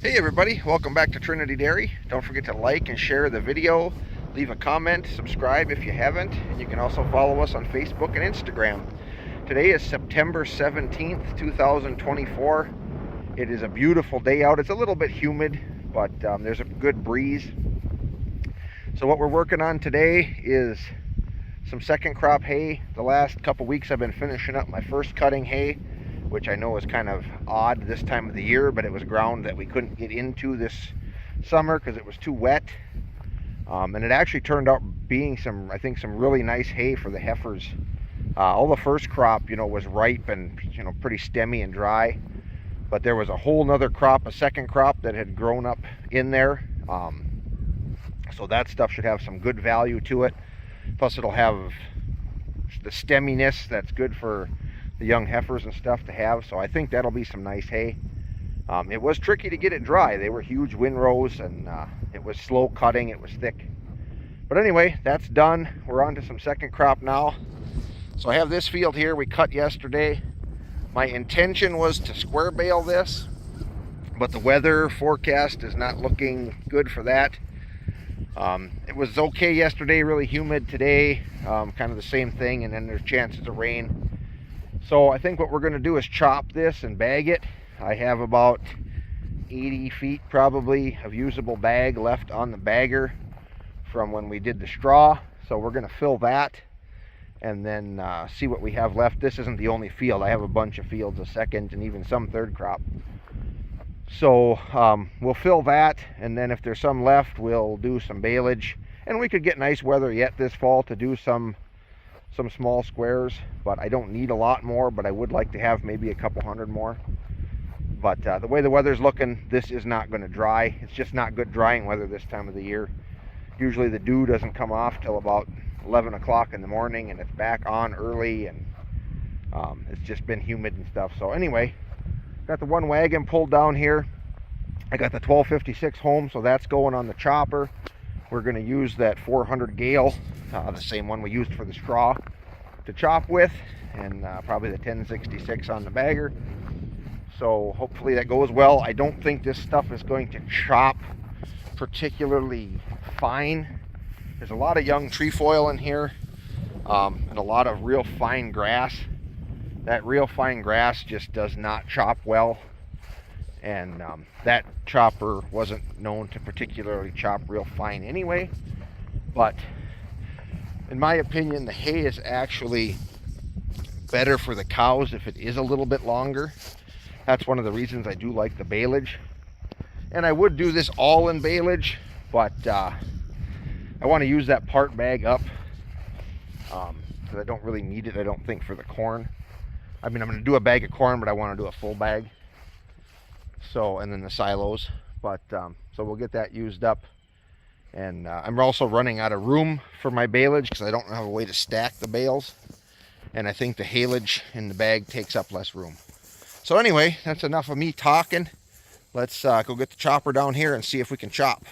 Hey everybody, welcome back to Trinity Dairy. Don't forget to like and share the video, leave a comment, subscribe if you haven't, and you can also follow us on Facebook and Instagram. Today is September 17th, 2024. It is a beautiful day out. It's a little bit humid, but there's a good breeze. So what we're working on today is some second crop hay. The last couple weeks I've been finishing up my first cutting hay, which I know is kind of odd this time of the year, but it was ground that we couldn't get into this summer because it was too wet. And it actually turned out being some really nice hay for the heifers. All the first crop, was ripe and, pretty stemmy and dry. But there was a whole nother crop, a second crop that had grown up in there. So that stuff should have some good value to it. Plus it'll have the stemminess that's good for the young heifers and stuff to have, so I think that'll be some nice hay. It was tricky to get it dry. They were huge windrows and it was slow cutting, it was thick. But anyway, that's done. We're on to some second crop now. So I have this field here we cut yesterday. My intention was to square bale this, but the weather forecast is not looking good for that. It was okay yesterday, really humid today, kind of the same thing, and then there's chances of rain. So I think what we're going to do is chop this and bag it. I have about 80 feet probably of usable bag left on the bagger from when we did the straw. So we're going to fill that and then see what we have left. This isn't the only field. I have a bunch of fields, a second and even some third crop. So we'll fill that, and then if there's some left, we'll do some baleage. And we could get nice weather yet this fall to do some small squares, but I don't need a lot more, but I would like to have maybe a couple hundred more. But the way the weather's looking, this is not going to dry. It's just not good drying weather this time of the year. Usually the dew doesn't come off till about 11 o'clock in the morning, and it's back on early, and it's just been humid and stuff. So anyway, got the one wagon pulled down here. I got the 1256 home, so that's going on the chopper. We're going to use that 400 Gehl, the same one we used for the straw, to chop with, and probably the 1066 on the bagger. So hopefully that goes well. I don't think this stuff is going to chop particularly fine. There's a lot of young trefoil in here, and a lot of real fine grass. That real fine grass just does not chop well. And that chopper wasn't known to particularly chop real fine anyway. But in my opinion, the hay is actually better for the cows if it is a little bit longer. That's one of the reasons I do like the baleage. And I would do this all in baleage, but I want to use that part bag up because I don't really need it, I don't think, for the corn. I mean, I'm going to do a bag of corn, but I want to do a full bag. So, and then the silos, but so we'll get that used up. And I'm also running out of room for my baleage because I don't have a way to stack the bales, and I think the haylage in the bag takes up less room. So anyway, that's enough of me talking. Let's go get the chopper down here and see if we can chop.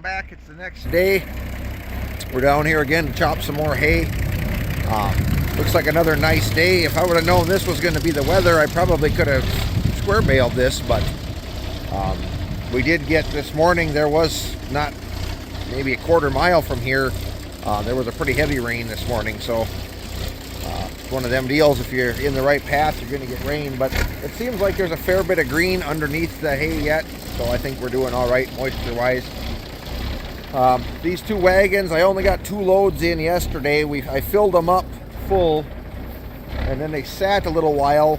back. It's the next day. We're down here again to chop some more hay. Looks like another nice day. If I would have known this was going to be the weather, I probably could have square baled this, but we did get this morning. There was not maybe a quarter mile from here. There was a pretty heavy rain this morning, so it's one of them deals. If you're in the right path, you're going to get rain, but it seems like there's a fair bit of green underneath the hay yet, so I think we're doing all right moisture-wise. These two wagons, I only got 2 loads in yesterday. I filled them up full, and then they sat a little while,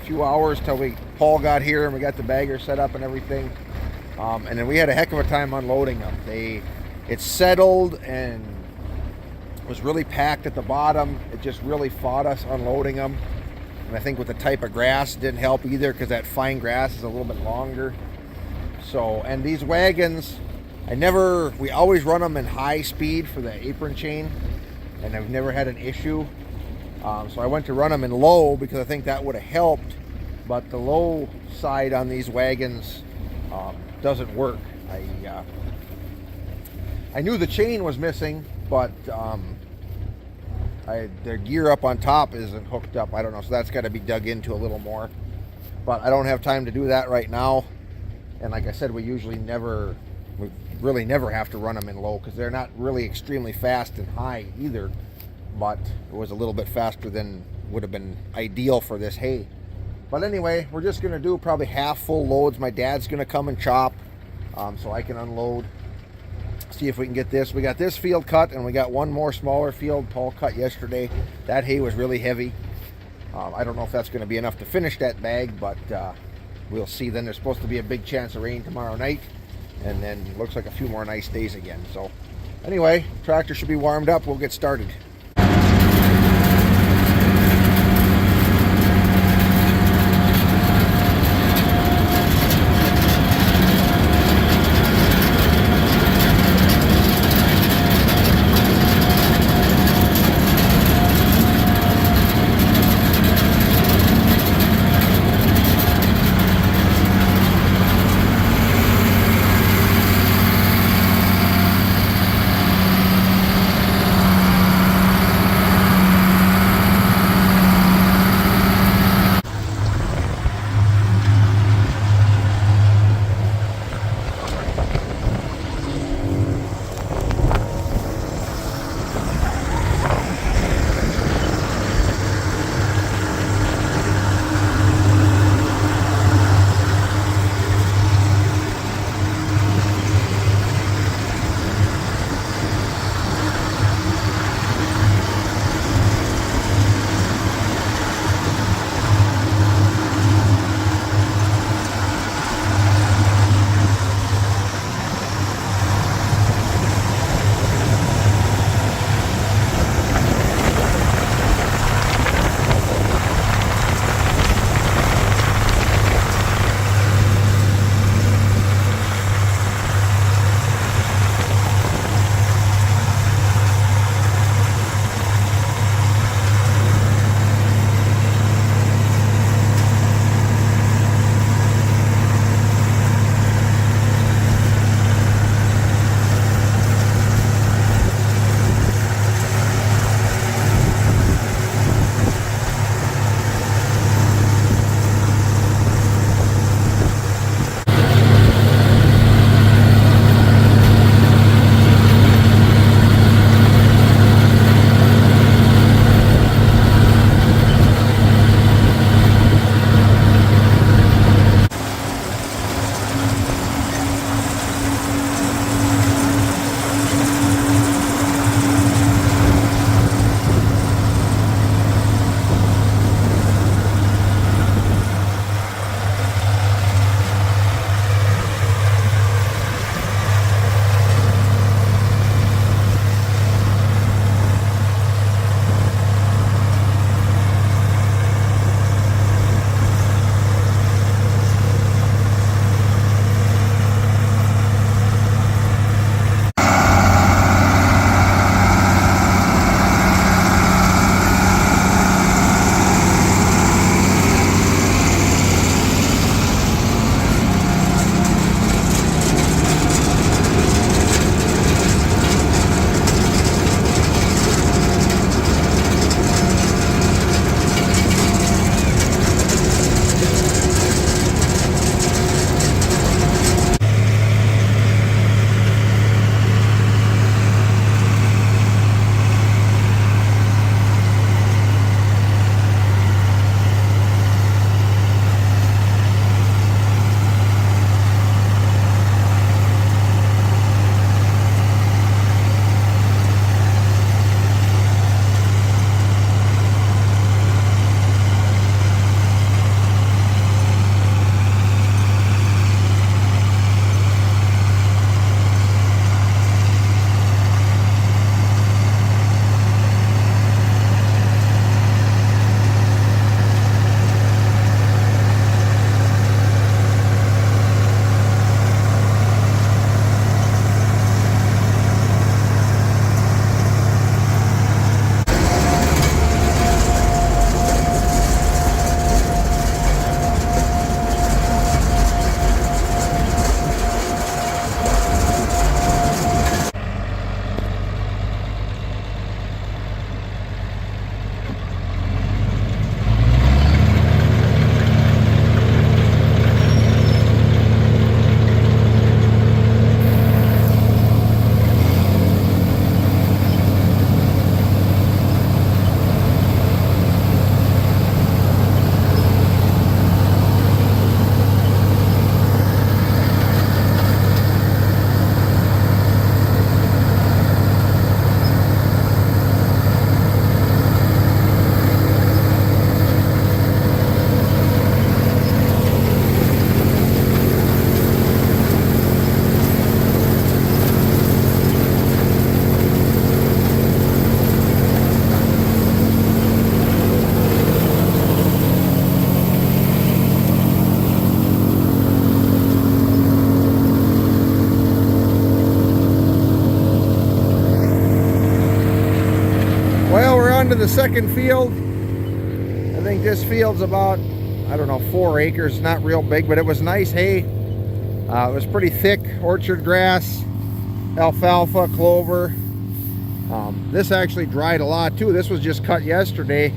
a few hours till Paul got here and we got the bagger set up and everything. And then we had a heck of a time unloading them. It settled and was really packed at the bottom. It just really fought us unloading them. And I think with the type of grass, it didn't help either, because that fine grass is a little bit longer. So, and these wagons, we always run them in high speed for the apron chain, and I've never had an issue. So I went to run them in low because I think that would have helped, but the low side on these wagons doesn't work. I knew the chain was missing, but their gear up on top isn't hooked up. I don't know, so that's got to be dug into a little more. But I don't have time to do that right now. And like I said, we really never have to run them in low, because they're not really extremely fast and high either. But it was a little bit faster than would have been ideal for this hay. But anyway, we're just going to do probably half full loads. My dad's going to come and chop so I can unload. See if we can get this. We got this field cut, and we got one more smaller field Paul cut yesterday. That hay was really heavy. I don't know if that's going to be enough to finish that bag, but we'll see. Then there's supposed to be a big chance of rain tomorrow night, and then it looks like a few more nice days again. So anyway, tractor should be warmed up. We'll get started. to the second field. I think this field's about, I don't know, 4 acres, not real big, but it was nice hay. It was pretty thick orchard grass, alfalfa, clover. This actually dried a lot too. This was just cut yesterday,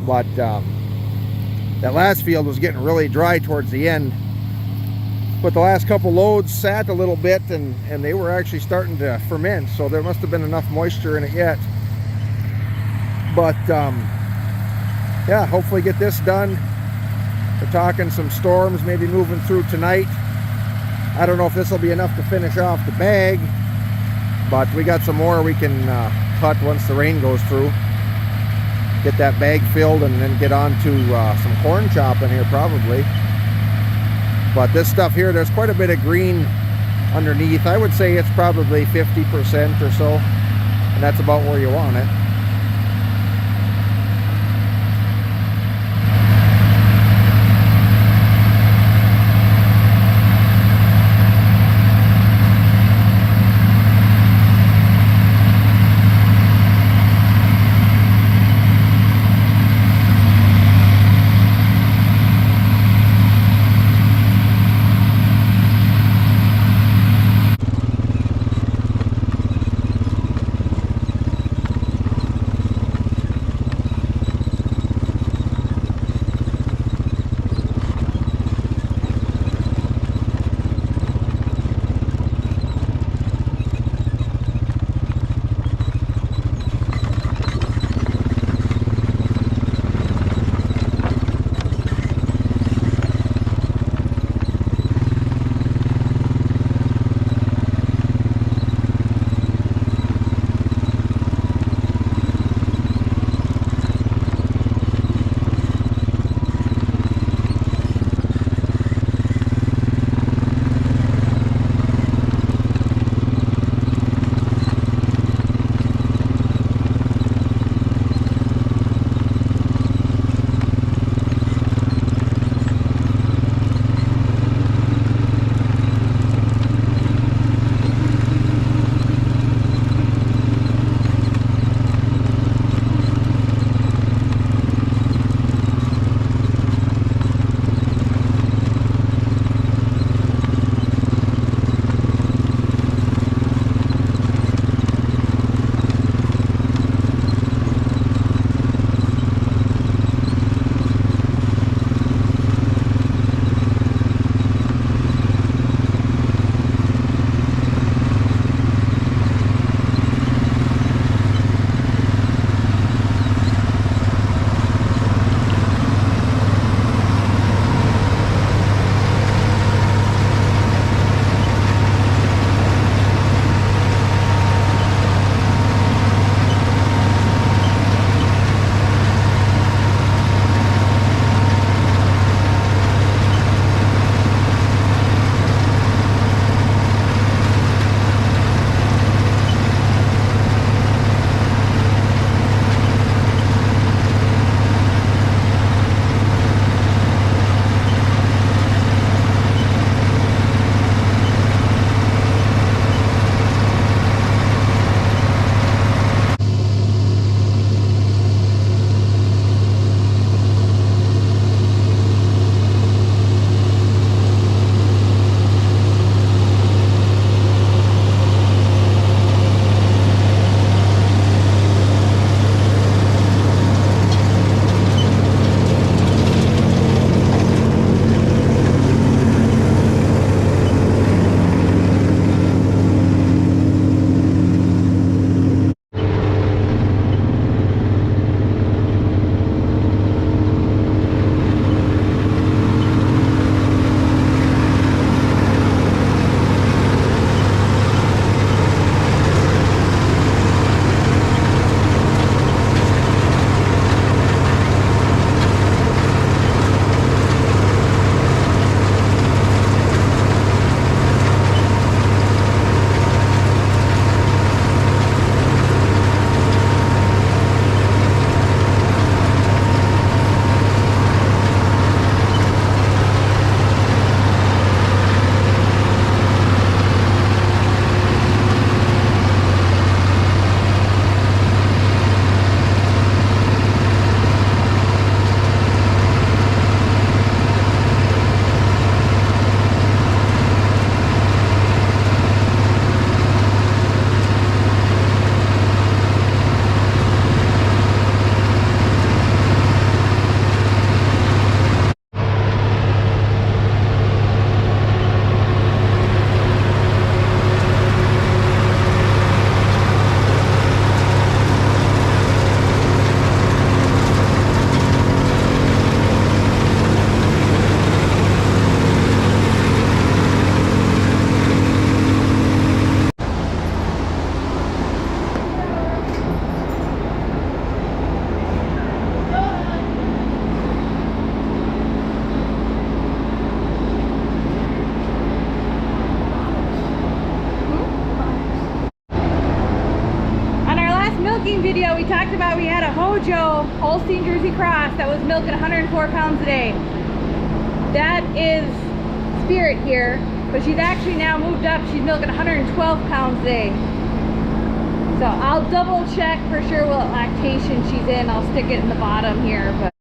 but that last field was getting really dry towards the end. But the last couple loads sat a little bit, and they were actually starting to ferment, so there must have been enough moisture in it yet. But yeah, hopefully get this done. We're talking some storms maybe moving through tonight. I don't know if this will be enough to finish off the bag, but we got some more we can cut once the rain goes through. Get that bag filled and then get on to some corn chopping here probably. But this stuff here, there's quite a bit of green underneath. I would say it's probably 50% or so, and that's about where you want it. Mojo Holstein Jersey Cross that was milking 104 pounds a day. That is Spirit here, but she's actually now moved up. She's milking 112 pounds a day. So I'll double check for sure what lactation she's in. I'll stick it in the bottom here. But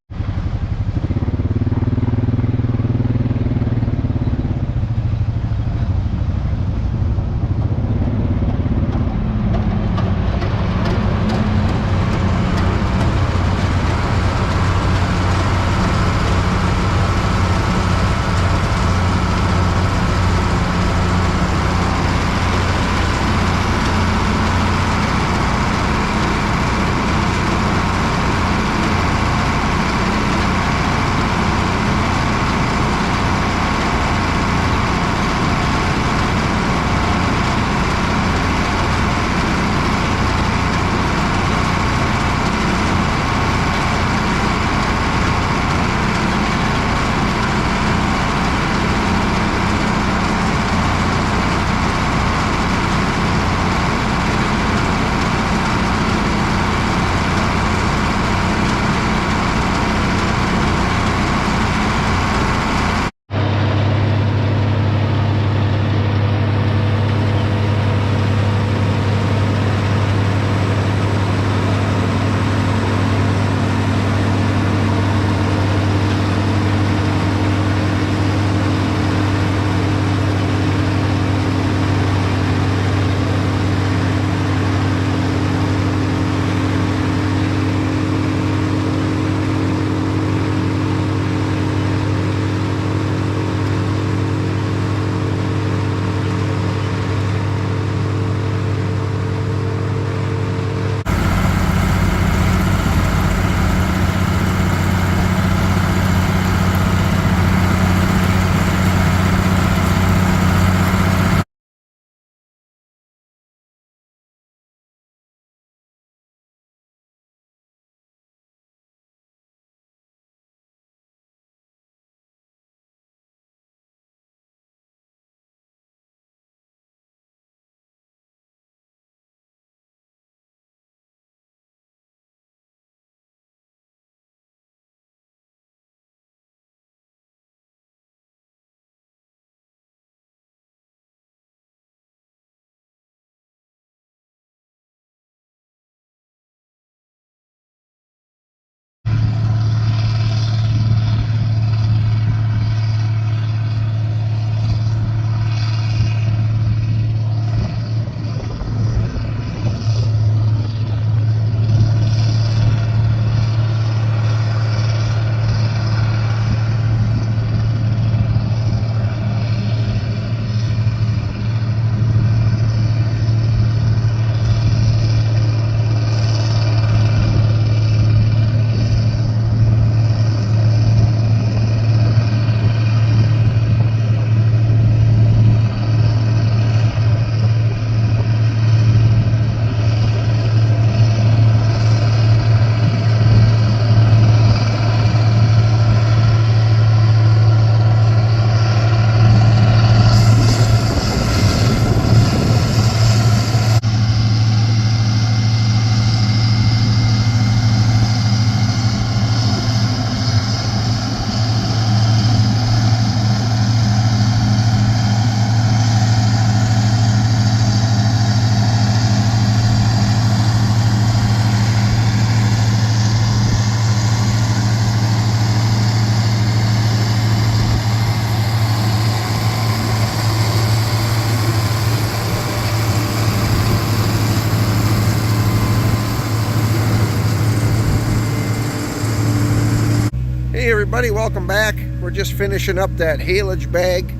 Hey everybody, welcome back. We're just finishing up that haylage bag.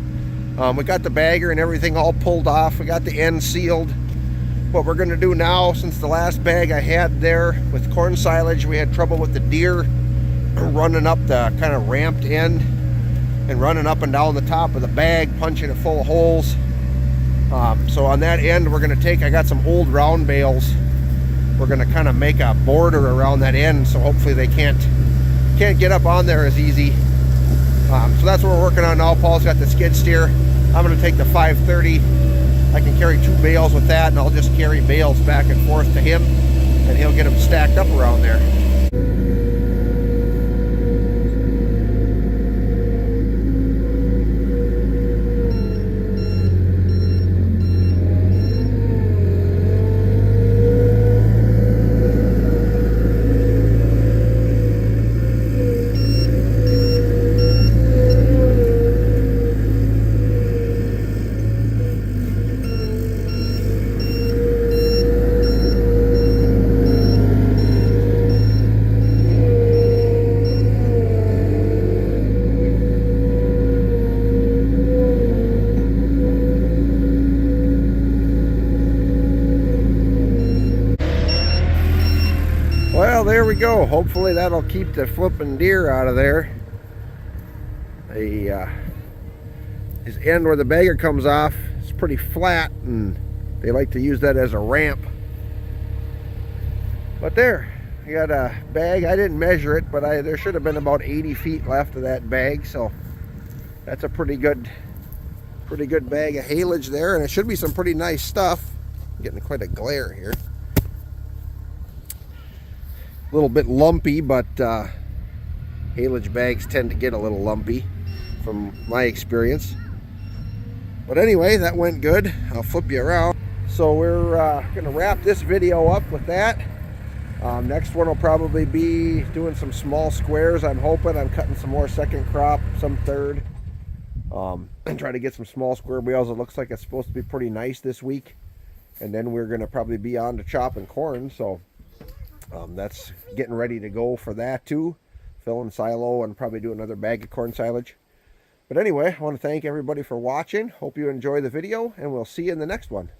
We got the bagger and everything all pulled off. We got the end sealed. What we're going to do now, since the last bag I had there with corn silage, we had trouble with the deer running up the kind of ramped end and running up and down the top of the bag, punching it full of holes. So on that end, we're going to take, I got some old round bales. We're going to kind of make a border around that end, so hopefully they can't get up on there as easy. So that's what we're working on now. Paul's got the skid steer. I'm going to take the 530. I can carry 2 bales with that, and I'll just carry bales back and forth to him, and he'll get them stacked up around there. go. Hopefully that'll keep the flipping deer out of there. His end where the bagger comes off is pretty flat, and they like to use that as a ramp. But there, I got a bag. I didn't measure it, but there should have been about 80 feet left of that bag, so that's a pretty good bag of haylage there, and it should be some pretty nice stuff. I'm getting quite a glare here. A little bit lumpy, but haylage bags tend to get a little lumpy from my experience. But anyway, that went good. I'll flip you around. So we're going to wrap this video up with that. Next one will probably be doing some small squares. I'm hoping I'm cutting some more second crop, some third, and try to get some small square bales. It looks like it's supposed to be pretty nice this week. And then we're going to probably be on to chopping corn. So that's getting ready to go for that too. Filling silo and probably do another bag of corn silage. But anyway, I want to thank everybody for watching. Hope you enjoy the video, and we'll see you in the next one.